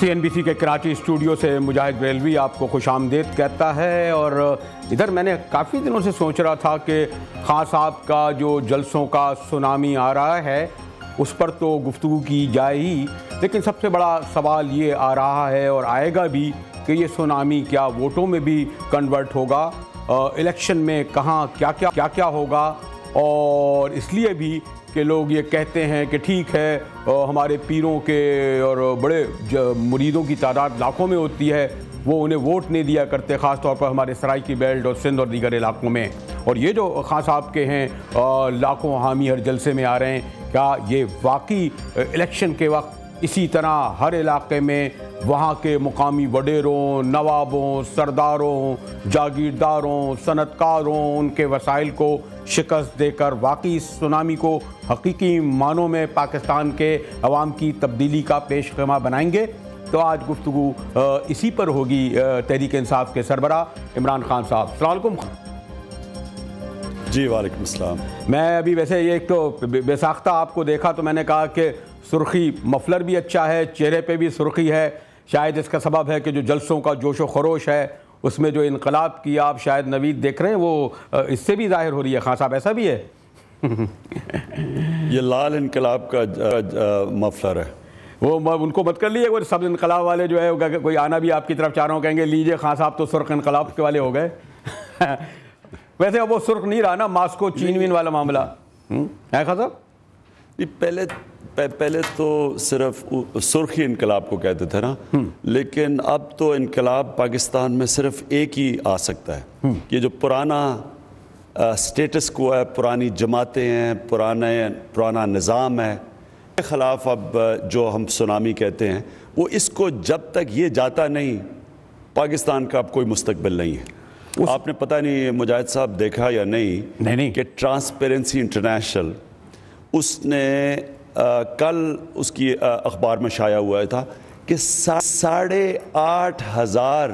CNBC के Karachi studio से मुजाहिद बरेलवी आपको खुशामदीद कहता है। और इधर मैंने काफ़ी दिनों से सोच रहा था कि खान साहब का जो जलसों का सुनामी आ रहा है उस पर तो गुफ्तगू की जाए ही, लेकिन सबसे बड़ा सवाल ये आ रहा है और आएगा भी कि ये सुनामी क्या वोटों में भी कन्वर्ट होगा, इलेक्शन में कहाँ क्या क्या होगा। और इसलिए भी कि लोग ये कहते हैं कि ठीक है हमारे पीरों के और बड़े मुरीदों की तादाद लाखों में होती है, वो उन्हें वोट नहीं दिया करते, ख़ास तौर पर हमारे सराइकी बेल्ट और सिंध और दीगर इलाकों में। और ये जो खान साहब के हैं लाखों हामी हर जलसे में आ रहे हैं, क्या ये वाकई इलेक्शन के वक्त इसी तरह हर इलाके में वहाँ के मुकामी वडेरों, नवाबों, सरदारों, जागीरदारों, सनतकारों उनके वसाइल को शिकस्त देकर वाकई सुनामी को हकीकी मानों में पाकिस्तान के अवाम की तब्दीली का पेशखमा बनाएंगे? तो आज गुफ्तगू इसी पर होगी तहरीक इंसाफ के सरबराह इमरान खान साहब। अस्सलाम वालेकुम। जी वालेकुम अस्सलाम। मैं अभी वैसे ये एक तो बेसाख्ता आपको देखा तो मैंने कहा कि सुर्खी मफलर भी अच्छा है, चेहरे पे भी सुर्खी है, शायद इसका सबब है कि जो जलसों का जोशो खरोश है उसमें जो इनकलाब की आप शायद नवीद देख रहे हैं वो इससे भी जाहिर हो रही है। खान साहब ऐसा भी है? ये लाल इनकलाब का मफलर है, वो उनको मत कर लिए, वो सब इनकलाब वाले जो है कोई आना भी आपकी तरफ चाह रहा हूँ, कहेंगे लीजिए खान साहब तो सुर्ख इनकलाब के वाले हो गए। वैसे अब वो सुर्ख नहीं रहा ना, मास्को चीनवीन वाला मामला है खान साहब? पहले तो सिर्फ सुर्खी इनकलाब को कहते थे ना, लेकिन अब तो इनकलाब पाकिस्तान में सिर्फ एक ही आ सकता है। ये जो पुराना स्टेटस को है, पुरानी जमातें हैं, पुराना निज़ाम है, के ख़िलाफ़ अब जो हम सुनामी कहते हैं, वो इसको जब तक ये जाता नहीं, पाकिस्तान का अब कोई मुस्तकबिल नहीं है। आपने पता नहीं मुजाहिद साहब देखा या नहीं कि ट्रांसपेरेंसी इंटरनेशनल उसने कल उसकी अखबार में शाया हुआ था कि 8,500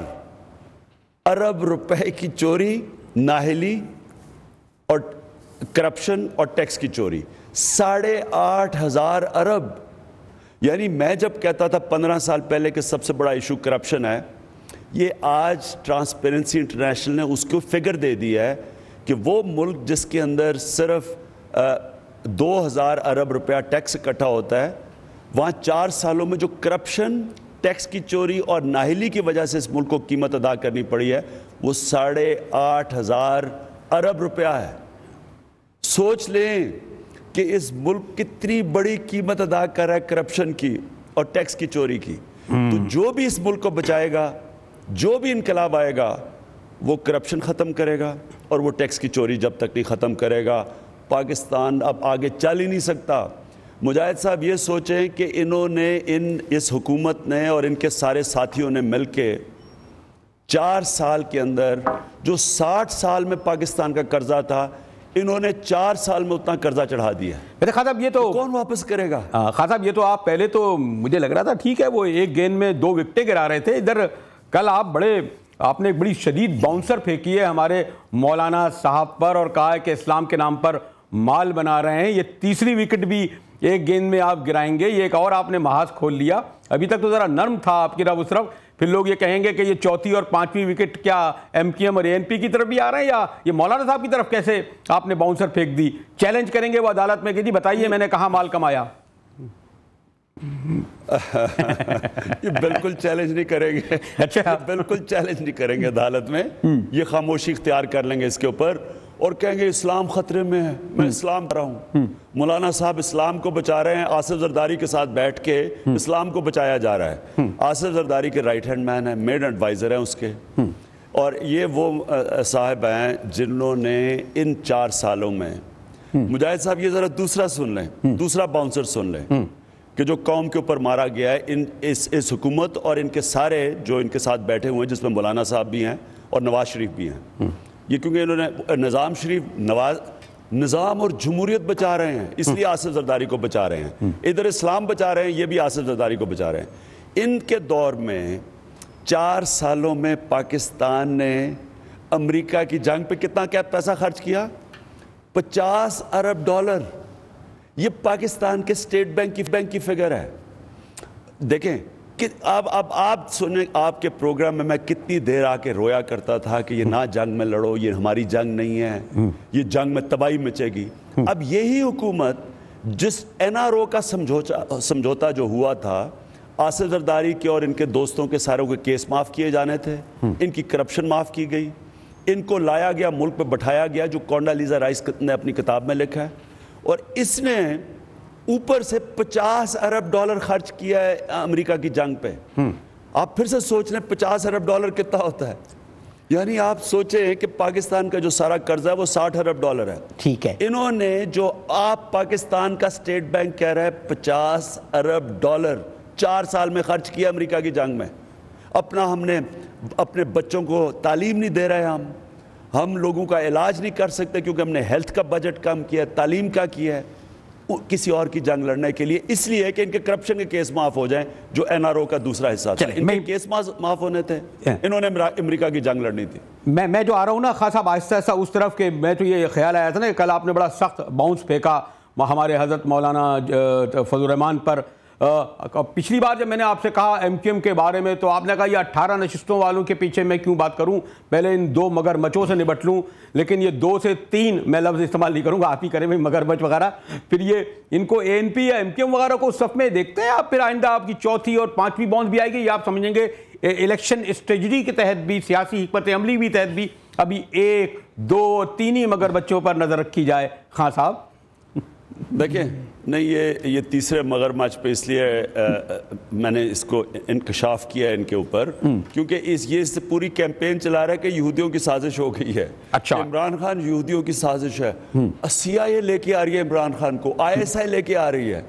अरब रुपए की चोरी, नाहली और करप्शन और टैक्स की चोरी, 8,500 अरब। यानी मैं जब कहता था 15 साल पहले कि सबसे बड़ा इशू करप्शन है, ये आज ट्रांसपेरेंसी इंटरनेशनल ने उसको फिगर दे दिया है कि वो मुल्क जिसके अंदर सिर्फ 2,000 अरब रुपया टैक्स इकट्ठा होता है, वहाँ 4 सालों में जो करप्शन, टैक्स की चोरी और नाहली की वजह से इस मुल्क को कीमत अदा करनी पड़ी है, वो 8,500 अरब रुपया है। सोच लें कि इस मुल्क कितनी बड़ी कीमत अदा कर रहा है करप्शन की और टैक्स की चोरी की। तो जो भी इस मुल्क को बचाएगा, जो भी इनकलाब आएगा, वो करप्शन ख़त्म करेगा और वो टैक्स की चोरी जब तक नहीं ख़त्म करेगा, पाकिस्तान अब आगे चल ही नहीं सकता। मुजाहिद साहब ये सोचें कि इन्होंने इस हुकूमत ने और इनके सारे साथियों ने मिलके 4 साल के अंदर जो 60 साल में पाकिस्तान का कर्जा था, इन्होंने 4 साल में उतना कर्जा चढ़ा दिया। खान साहब ये तो कौन वापस करेगा? खान साहब ये तो आप पहले तो मुझे लग रहा था ठीक है वो एक गेंद में 2 विकेटें गिरा रहे थे, इधर कल आपने एक बड़ी शदीद बाउंसर फेंकी है हमारे मौलाना साहब पर और कहा है कि इस्लाम के नाम पर माल बना रहे हैं। ये तीसरी विकेट भी एक गेंद में आप गिराएंगे, ये एक और आपने महाज खोल लिया। अभी तक तो ज़रा नर्म था आपकी तरफ उस तरफ, फिर लोग ये कहेंगे कि ये चौथी और 5वीं विकेट क्या MQM और ANP की तरफ भी आ रहे हैं या ये मौलाना साहब की तरफ कैसे आपने बाउंसर फेंक दी? चैलेंज करेंगे वो अदालत में कि जी बताइए मैंने कहाँ माल कमाया? ये बिल्कुल चैलेंज नहीं करेंगे। अच्छा, बिल्कुल चैलेंज नहीं करेंगे अदालत में। ये खामोशी इख्तियार कर लेंगे इसके ऊपर और कहेंगे इस्लाम खतरे में है, मैं इस्लाम कर रहा हूँ। मौलाना साहब इस्लाम को बचा रहे हैं, आसिफ जरदारी के साथ बैठ के इस्लाम को बचाया जा रहा है। आसिफ जरदारी के राइट हैंड मैन है, मेड एडवाइज़र हैं उसके। और ये वो साहब हैं जिन्होंने इन 4 सालों में मुजाहिद साहब ये जरा दूसरा सुन लें, दूसरा बाउंसर सुन लें कि जो कौम के ऊपर मारा गया है इस हुकूमत और इनके सारे जो इनके साथ बैठे हुए हैं, जिसमें मौलाना साहब भी हैं और नवाज शरीफ भी हैं। ये क्योंकि इन्होंने निज़ाम और जमहूरियत बचा रहे हैं, इसलिए आसिफ जरदारी को बचा रहे हैं। इधर इस्लाम बचा रहे हैं, ये भी आसिफ जरदारी को बचा रहे हैं। इनके दौर में 4 सालों में पाकिस्तान ने अमेरिका की जंग पे कितना क्या पैसा खर्च किया? 50 अरब डॉलर। ये पाकिस्तान के स्टेट बैंक की फिगर है। देखें कि अब आप सुने, आपके प्रोग्राम में मैं कितनी देर आके रोया करता था कि ये ना जंग में लड़ो, ये हमारी जंग नहीं है, ये जंग में तबाही मचेगी। अब यही हुकूमत जिस NRO का समझौता जो हुआ था, आसिफ जरदारी के और इनके दोस्तों के सारों के केस माफ़ किए जाने थे, इनकी करप्शन माफ़ की गई, इनको लाया गया, मुल्क पे बैठाया गया, जो कोंडालीजा राइस ने अपनी किताब में लिखा है, और इसने ऊपर से 50 अरब डॉलर खर्च किया है अमेरिका की जंग पे। आप फिर से सोच लें 50 अरब डॉलर कितना होता है। यानी आप सोचें कि पाकिस्तान का जो सारा कर्जा है वो 60 अरब डॉलर है। ठीक है, इन्होंने जो आप पाकिस्तान का स्टेट बैंक कह रहा है 50 अरब डॉलर 4 साल में खर्च किया अमेरिका की जंग में। हमने अपने बच्चों को तालीम नहीं दे रहे, हम लोगों का इलाज नहीं कर सकते क्योंकि हमने हेल्थ का बजट कम किया, तालीम का किया है किसी और की जंग लड़ने के लिए, इसलिए कि इनके करप्शन के केस माफ हो जाएं, जो NRO का दूसरा हिस्सा था। इनके केस माफ होने थे, इन्होंने अमेरिका की जंग लड़नी थी। मैं जो आ रहा हूँ ना खास साहब आहिस्ता आहिस्ता उस तरफ के, मैं तो ये ख्याल आया था ना, कल आपने बड़ा सख्त बाउंस फेंका हमारे हजरत मौलाना फजल रहमान पर। पिछली बार जब मैंने आपसे कहा MQM के बारे में, तो आपने कहा ये 18 नशिस्तों वालों के पीछे मैं क्यों बात करूं, पहले इन 2 मगरमच्छों से निपट लूं। लेकिन ये 2 से 3 मैं लफ्ज़ इस्तेमाल नहीं करूंगा, आप ही करें भाई, मगरमच्छ वगैरह। फिर ये इनको ANP या MQM वगैरह को सफ में देखते हैं आप? फिर आइंदा आपकी 4थी और 5वीं बाउंस भी आएगी, या आप समझेंगे इलेक्शन स्ट्रेटजी के तहत भी, सियासी हिकमत अमली भी तहत भी अभी 1, 2, 3 ही मगरमच्छों पर नज़र रखी जाए? खान साहब देखिए, नहीं ये तीसरे मगरमच्छ पे इसलिए मैंने इसको इंकशाफ किया इनके ऊपर क्योंकि ये पूरी कैंपेन चला रहा है कि यहूदियों की साजिश हो गई है। अच्छा, इमरान खान यहूदियों की साजिश है। CIA लेके आ रही है इमरान खान को, ISI लेके आ रही है।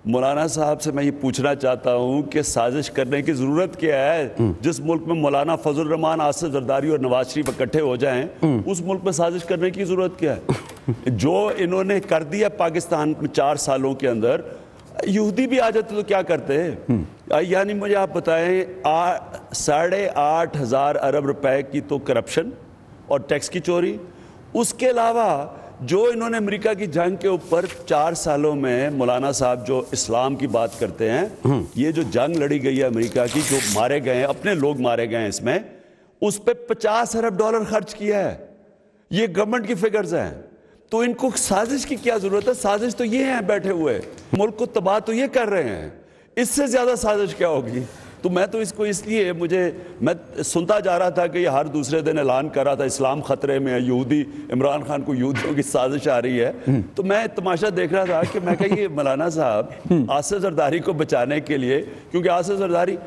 मौलाना साहब से मैं ये पूछना चाहता हूँ कि साजिश करने की ज़रूरत क्या है? जिस मुल्क में मौलाना फजल रहमान, आसिफ जरदारी और नवाज शरीफ इकट्ठे हो जाएं, उस मुल्क में साजिश करने की ज़रूरत क्या है? जो इन्होंने कर दिया पाकिस्तान में 4 सालों के अंदर, यहूदी भी आ जाते तो क्या करते हैं? यानी मुझे आप बताएं, 8,500 अरब रुपए की तो करप्शन और टैक्स की चोरी, उसके अलावा जो इन्होंने अमेरिका की जंग के ऊपर 4 सालों में, मौलाना साहब जो इस्लाम की बात करते हैं, ये जो जंग लड़ी गई है अमेरिका की, जो मारे गए हैं, अपने लोग मारे गए हैं इसमें, उस पर 50 अरब डॉलर खर्च किया है। ये गवर्नमेंट की फिगर्स हैं। तो इनको साजिश की क्या जरूरत है? साजिश तो ये हैं बैठे हुए, मुल्क को तबाह तो ये कर रहे हैं, इससे ज्यादा साजिश क्या होगी? तो मैं तो इसको इसलिए मैं सुनता जा रहा था कि ये हर दूसरे दिन ऐलान कर रहा था इस्लाम खतरे में है, यहूदी, इमरान खान को यहूदियों की साजिश आ रही है। तो मैं तमाशा देख रहा था कि मैं कहा ये मौलाना साहब आसिफ जरदारी को बचाने के लिए, क्योंकि आसिफ जरदारी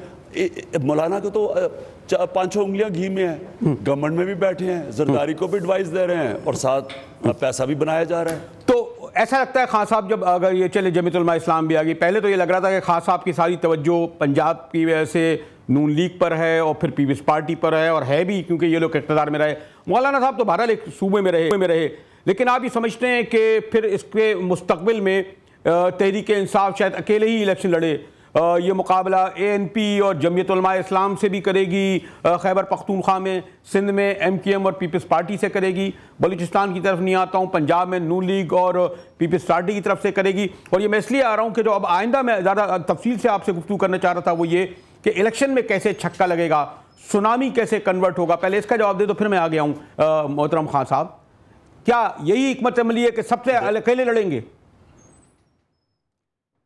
मौलाना को तो 5-6 उंगलियां घी में है, गवर्नमेंट में भी बैठे हैं, जरदारी को भी एडवाइस दे रहे हैं और साथ पैसा भी बनाया जा रहा है। तो ऐसा लगता है खान साहब, जब अगर ये चले जमीयत उलमा इस्लाम भी आ गई, पहले तो ये लग रहा था कि खान साहब की सारी तवज्जो पंजाब की वजह से नून लीग पर है और फिर पीपल्स पार्टी पर है, और है भी क्योंकि ये लोग इक़्तिदार में रहे। मौलाना साहब तो बहरहाल एक सूबे में रहे, लेकिन आप ये समझते हैं कि फिर इसके मुस्तकबिल में तहरीक इंसाफ शायद अकेले ही इलेक्शन लड़े, ये मुकाबला ANP और जमीयत उलमा इस्लाम से भी करेगी, खैबर पख्तूनख्वा में, सिंध में MQM और पीपल्स पार्टी से करेगी, बलूचिस्तान की तरफ नहीं आता हूँ, पंजाब में नून लीग और पीपल्स पार्टी की तरफ से करेगी। और ये मैं इसलिए आ रहा हूँ कि जो अब आइंदा मैं ज़्यादा तफसील से आपसे गुफ्तगू करना चाह रहा था वो ये कि इलेक्शन में कैसे छक्का लगेगा, सुनामी कैसे कन्वर्ट होगा। पहले इसका जवाब दे दो, फिर मैं आ गया हूँ मोहतरम खान साहब। क्या यही हिकमत अमली है कि सबसे अकेले लड़ेंगे?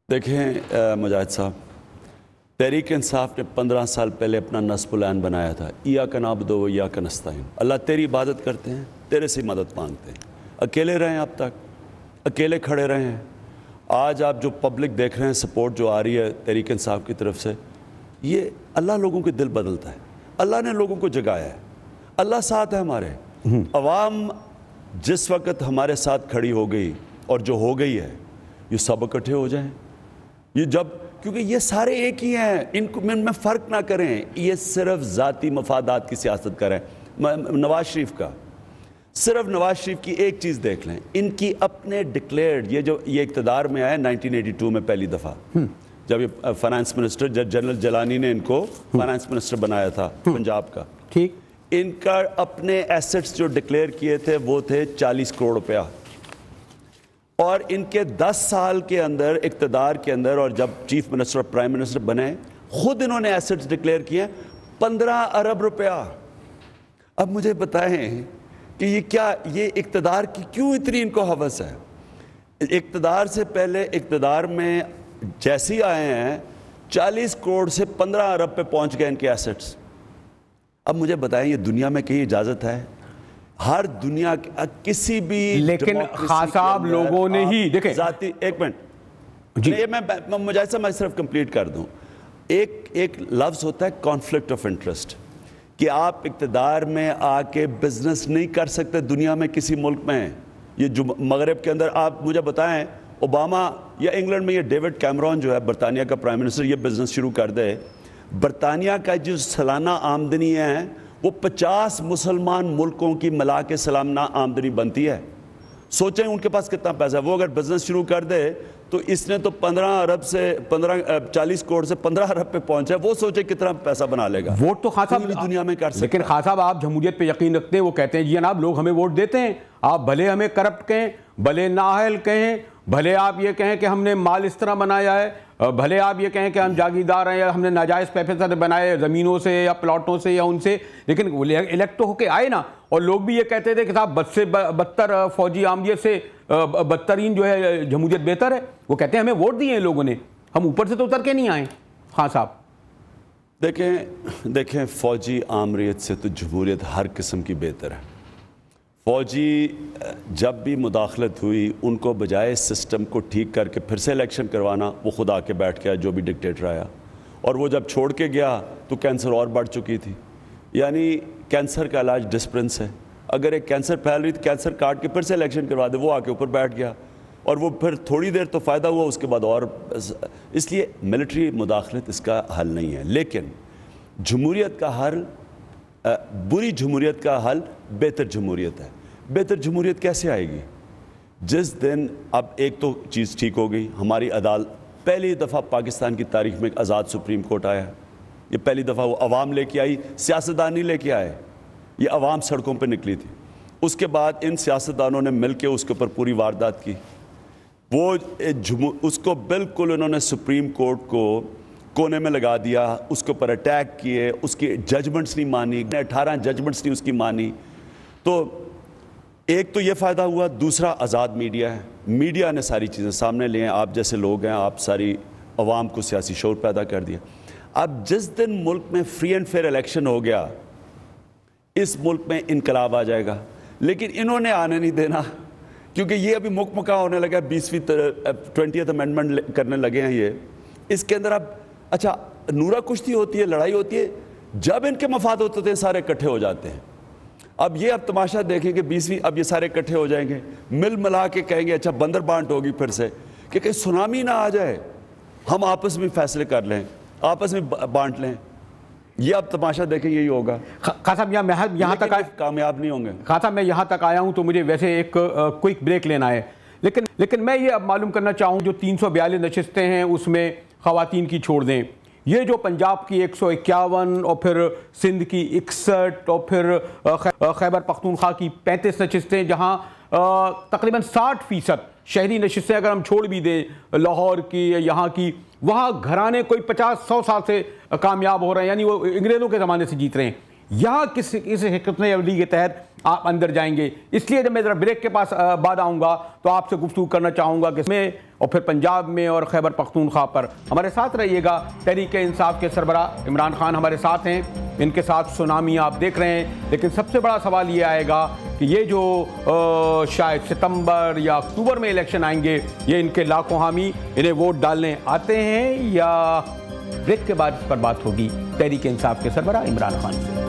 देखें मुजाहिद साहब, तहरीक इंसाफ ने 15 साल पहले अपना नस्बुल ऐन बनाया था, इय्याका नअबुदु व इय्याका नस्तईन। अल्लाह तेरी इबादत करते हैं, तेरे से मदद मांगते हैं। अकेले रहें, अब तक अकेले खड़े रहे हैं। आज आप जो पब्लिक देख रहे हैं, सपोर्ट जो आ रही है तहरीक इंसाफ की तरफ से, ये अल्लाह लोगों के दिल बदलता है। अल्लाह ने लोगों को जगाया है, अल्लाह साथ है हमारे। अवाम जिस वक्त हमारे साथ खड़ी हो गई, और जो हो गई है, ये सब इकट्ठे हो जाएं। ये जब, क्योंकि ये सारे एक ही हैं, इनको में फ़र्क ना करें, ये सिर्फ ज़ाती मफादात की सियासत करें। नवाज शरीफ का, सिर्फ नवाज शरीफ की एक चीज़ देख लें, इनकी अपने डिक्लेयर्ड, ये इक़्तिदार में आए 1982 में पहली दफ़ा, जब ये फाइनेंस मिनिस्टर, जनरल जलानी ने इनको फाइनेंस मिनिस्टर बनाया था पंजाब का। ठीक, इनका अपने एसेट्स जो डिक्लेयर किए थे वो थे 40 करोड़ रुपया, और इनके 10 साल के अंदर इक़्तिदार के अंदर, और जब चीफ मिनिस्टर और प्राइम मिनिस्टर बने, खुद इन्होंने एसेट्स डिक्लेयर किए 15 अरब रुपया। अब मुझे बताएं कि ये क्या, ये इक़्तिदार की क्यों इतनी इनको हवस है? इक़्तिदार से पहले, इक़्तिदार में जैसे ही आए हैं 40 करोड़ से 15 अरब पे पहुंच गए इनके एसेट्स। अब मुझे बताएं, ये दुनिया में कहीं इजाज़त है? हर दुनिया किसी भी, लेकिन खान साहब लोगों ने ही देखे जाती, एक मिनट जी, मैं मुझे सिर्फ कंप्लीट कर दूं। एक लफ्ज़ होता है कॉन्फ्लिक्ट ऑफ इंटरेस्ट, कि आप इक़्तिदार में आके बिजनेस नहीं कर सकते दुनिया में किसी मुल्क में। ये जो मगरब के अंदर, आप मुझे बताएं, ओबामा या इंग्लैंड में ये डेविड कैमरॉन जो है बरतानिया का प्राइम मिनिस्टर, ये बिजनेस शुरू कर दे, बरतानिया का जो सालाना आमदनी है वो 50 मुसलमान मुल्कों की मिला के सालाना आमदनी बनती है। सोचें उनके पास कितना पैसा है। वो अगर बिजनेस शुरू कर दे तो इसने तो 40 करोड़ से 15 अरब पे पहुंचा, वो सोचे कितना पैसा बना लेगा। वोट तो खान साहब दुनिया में कर सकते, लेकिन खान साहब आप जमहूरियत पे यकीन रखते हैं? वो कहते हैं जी जनाब लोग हमें वोट देते हैं, आप भले हमें करप्ट कहें, भले नाअहल कहें, भले आप ये कहें कि हमने माल इस तरह बनाया है, भले आप ये कहें कि हम जागीरदार हैं या हमने नाजायज़ पैसे बनाए ज़मीनों से या प्लॉटों से या उनसे, लेकिन इलेक्ट तो होके आए ना। और लोग भी ये कहते थे कि साहब बद से बदतर फौजी आमदियत से बदतरीन जो है जमहूरियत बेहतर है। वो कहते हैं हमें वोट दिए हैं लोगों ने, हम ऊपर से तो उतर के नहीं आए। खान साहब देखें फौजी आमरियत से तो जमहूरियत हर किस्म की बेहतर है। फौजी जब भी मुदाखलत हुई, उनको बजाय सिस्टम को ठीक करके फिर से इलेक्शन करवाना, वो खुद आके बैठ गया जो भी डिक्टेटर आया, और वो जब छोड़ के गया तो कैंसर और बढ़ चुकी थी। यानी कैंसर का इलाज डिस्पेंस है। अगर एक कैंसर फैल रही तो कैंसर काट के फिर से इलेक्शन करवा दे, वो आके ऊपर बैठ गया, और वो फिर थोड़ी देर तो फ़ायदा हुआ, उसके बाद और। इसलिए मिलिट्री मुदाखलत इसका हल नहीं है। लेकिन जमहूरियत का हल, बुरी जमहूरियत का हल बेहतर जमहूरियत है। बेहतर जमहूरियत कैसे आएगी? जिस दिन, अब एक तो चीज़ ठीक हो गई, हमारी अदालत, पहली दफ़ा पाकिस्तान की तारीख में एक आज़ाद सुप्रीम कोर्ट आया। ये पहली दफ़ा वो अवाम लेके आई, सियासतदान नहीं लेके आए, ये अवाम सड़कों पर निकली थी। उसके बाद इन सियासतदानों ने मिल के उसके ऊपर पूरी वारदात की। वो उसको बिल्कुल उन्होंने सुप्रीम कोर्ट को कोने में लगा दिया, उसके ऊपर अटैक किए, उसकी जजमेंट्स नहीं मानी, 18 जजमेंट्स नहीं उसकी मानी। तो एक तो ये फ़ायदा हुआ, दूसरा आज़ाद मीडिया है। मीडिया ने सारी चीज़ें सामने लिए हैं, आप जैसे लोग हैं, आप सारी अवाम को सियासी शोर पैदा कर दिया। अब जिस दिन मुल्क में फ्री एंड फेयर इलेक्शन हो गया, इस मुल्क में इनकलाब आ जाएगा। लेकिन इन्होंने आने नहीं देना, क्योंकि ये अभी मुकमका होने लगा, 20वीं अमेंडमेंट करने लगे हैं ये। इसके अंदर अब अच्छा नूरा कुश्ती होती है, लड़ाई होती है, जब इनके मफाद होते हैं सारे इकट्ठे हो जाते हैं। अब ये अब तमाशा देखेंगे 20वीं, अब ये सारे इकट्ठे हो जाएंगे, मिल मिला के कहेंगे अच्छा बंदर बांट होगी फिर से, कि कहीं सुनामी ना आ जाए, हम आपस में फैसले कर लें, आपस में बांट लें। ये अब तमाशा देखें, यही होगा। खान साहब यहाँ तक कामयाब नहीं होंगे। खान साहब मैं यहाँ तक आया हूँ तो मुझे वैसे एक क्विक ब्रेक लेना है, लेकिन मैं ये अब मालूम करना चाहूँ, जो 342 नशिस्तें हैं उसमें ख़वातीन की छोड़ दें, ये जो पंजाब की 151 और फिर सिंध की 61 और फिर खैबर पख्तूनख्वा की 35 नशिस्तें, जहाँ तकरीबन 60% शहरी नशिस्तें अगर हम छोड़ भी दें लाहौर की, यहाँ की, वहाँ घराने कोई 50-100 साल से कामयाब हो रहे हैं, यानी वो अंग्रेज़ों के ज़माने से जीत रहे हैं। यहाँ इस हिकमत अमली के तहत आप अंदर जाएंगे। इसलिए जब मैं ज़रा ब्रेक के पास बाद आऊँगा तो आपसे गुफ्तगू करना चाहूँगा कि इसमें और फिर पंजाब में और खैबर पख्तूनख्वा पर हमारे साथ रहिएगा। तहरीक इंसाफ के सरबराह इमरान खान हमारे साथ हैं, इनके साथ सुनामी आप देख रहे हैं। लेकिन सबसे बड़ा सवाल ये आएगा कि ये जो शायद सितंबर या अक्टूबर में इलेक्शन आएंगे, ये इनके लाखों हामी इन्हें वोट डालने आते हैं या? ब्रेक के बाद इस पर बात होगी तहरीक इंसाफ के सरबराह इमरान खान से।